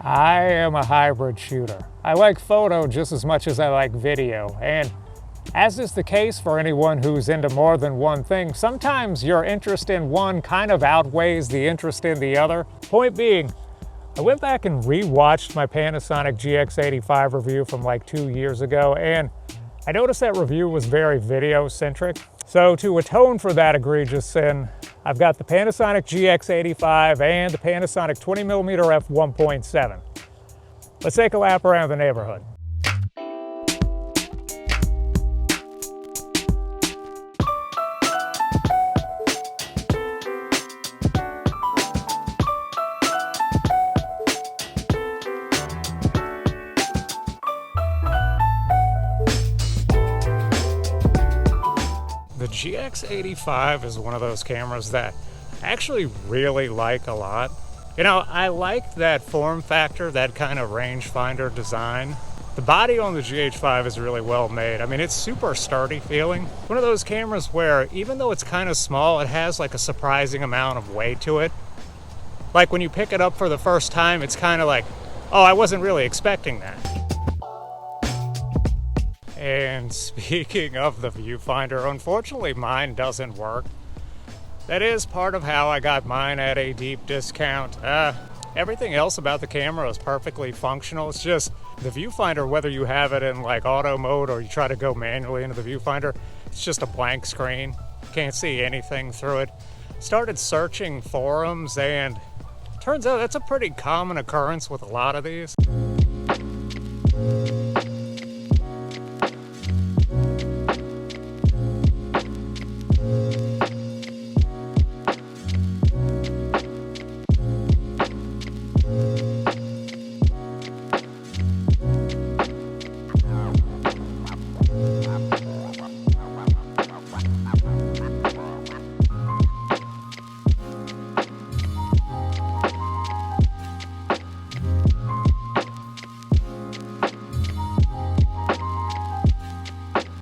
I am a hybrid shooter. I like photo just as much as I like video, and as is the case for anyone who's into more than one thing, sometimes your interest in one kind of outweighs the interest in the other. Point being, I went back and re-watched my Panasonic GX85 review from like 2 years ago, and I noticed that review was very video-centric. So to atone for that egregious sin, I've got the Panasonic GX85 and the Panasonic 20mm f1.7. Let's take a lap around the neighborhood. The GX85 is one of those cameras that I actually really like a lot. You know, I like that form factor, that kind of rangefinder design. The body on the GH5 is really well made. I mean, it's super sturdy feeling. One of those cameras where even though it's kind of small, it has like a surprising amount of weight to it. Like when you pick it up for the first time, it's kind of like, oh, I wasn't really expecting that. And speaking of the viewfinder, unfortunately mine doesn't work. That is part of how I got mine at a deep discount. Everything else about the camera is perfectly functional. It's just the viewfinder, whether you have it in like auto mode or you try to go manually into the viewfinder, it's just a blank screen. Can't see anything through it. Started searching forums, and turns out that's a pretty common occurrence with a lot of these.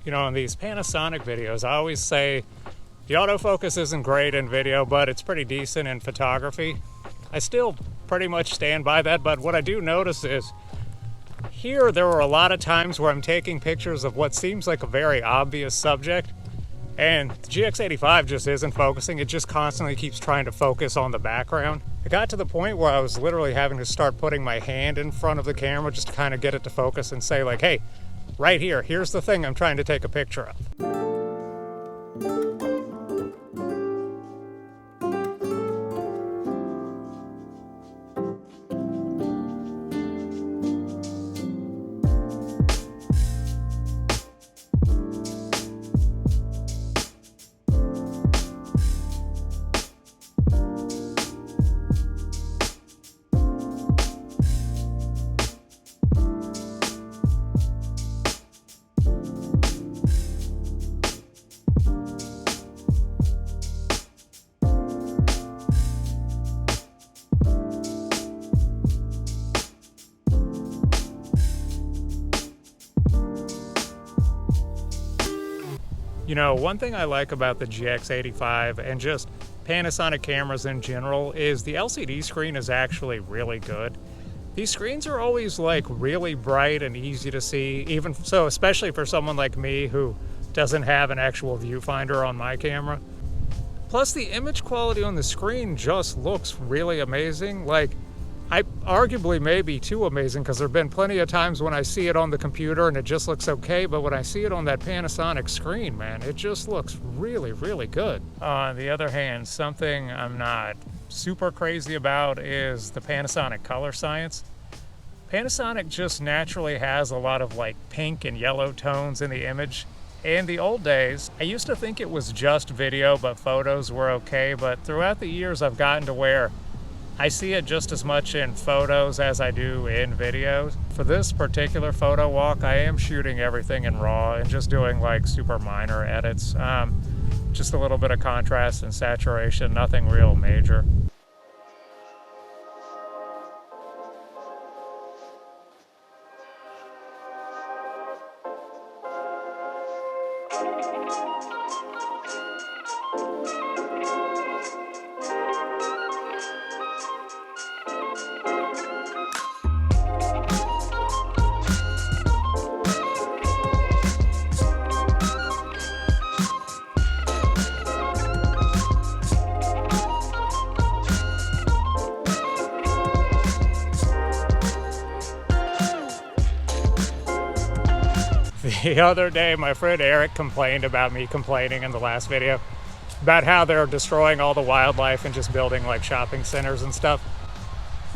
You know, in these Panasonic videos, I always say the autofocus isn't great in video, but it's pretty decent in photography. I still pretty much stand by that, but what I do notice is here there were a lot of times where I'm taking pictures of what seems like a very obvious subject, and the GX85 just isn't focusing. It just constantly keeps trying to focus on the background. It got to the point where I was literally having to start putting my hand in front of the camera just to kind of get it to focus and say like, hey, right here, here's the thing I'm trying to take a picture of. You know, one thing I like about the GX85 and just Panasonic cameras in general is the LCD screen is actually really good. These screens are always like really bright and easy to see, even so, especially for someone like me who doesn't have an actual viewfinder on my camera. Plus the image quality on the screen just looks really amazing. Like, I arguably may be too amazing because there have been plenty of times when I see it on the computer and it just looks okay, but when I see it on that Panasonic screen, man, it just looks really, really good. On the other hand, something I'm not super crazy about is the Panasonic color science. Panasonic just naturally has a lot of like pink and yellow tones in the image. In the old days, I used to think it was just video, but photos were okay, but throughout the years I've gotten to where I see it just as much in photos as I do in videos. For this particular photo walk, I am shooting everything in RAW and just doing like super minor edits. Just a little bit of contrast and saturation, nothing real major. The other day, my friend Eric complained about me complaining in the last video about how they're destroying all the wildlife and just building like shopping centers and stuff.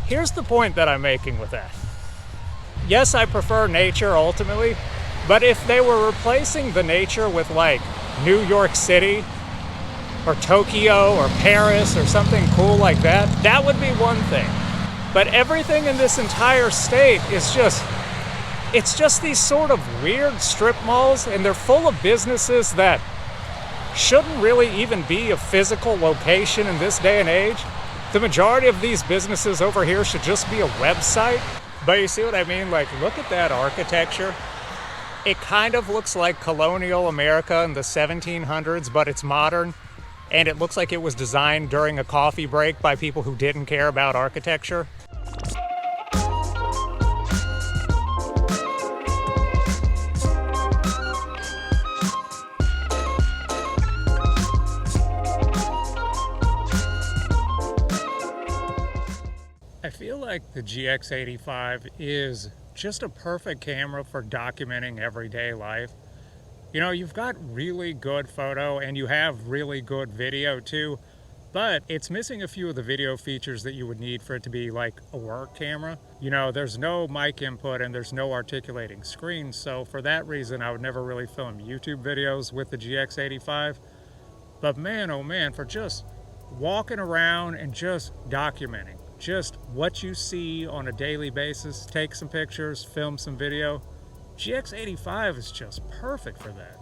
Here's the point that I'm making with that. Yes, I prefer nature ultimately, but if they were replacing the nature with like New York City or Tokyo or Paris or something cool like that, that would be one thing. But everything in this entire state is it's just these sort of weird strip malls, and they're full of businesses that shouldn't really even be a physical location in this day and age. The majority of these businesses over here should just be a website. But you see what I mean? Like, look at that architecture. It kind of looks like colonial America in the 1700s, but it's modern. And it looks like it was designed during a coffee break by people who didn't care about architecture. I feel like the GX85 is just a perfect camera for documenting everyday life. You know, you've got really good photo and you have really good video too, but it's missing a few of the video features that you would need for it to be like a work camera. You know, there's no mic input and there's no articulating screen, so for that reason I would never really film YouTube videos with the GX85. But man, oh man, for just walking around and just documenting just what you see on a daily basis, take some pictures, film some video, GX85 is just perfect for that.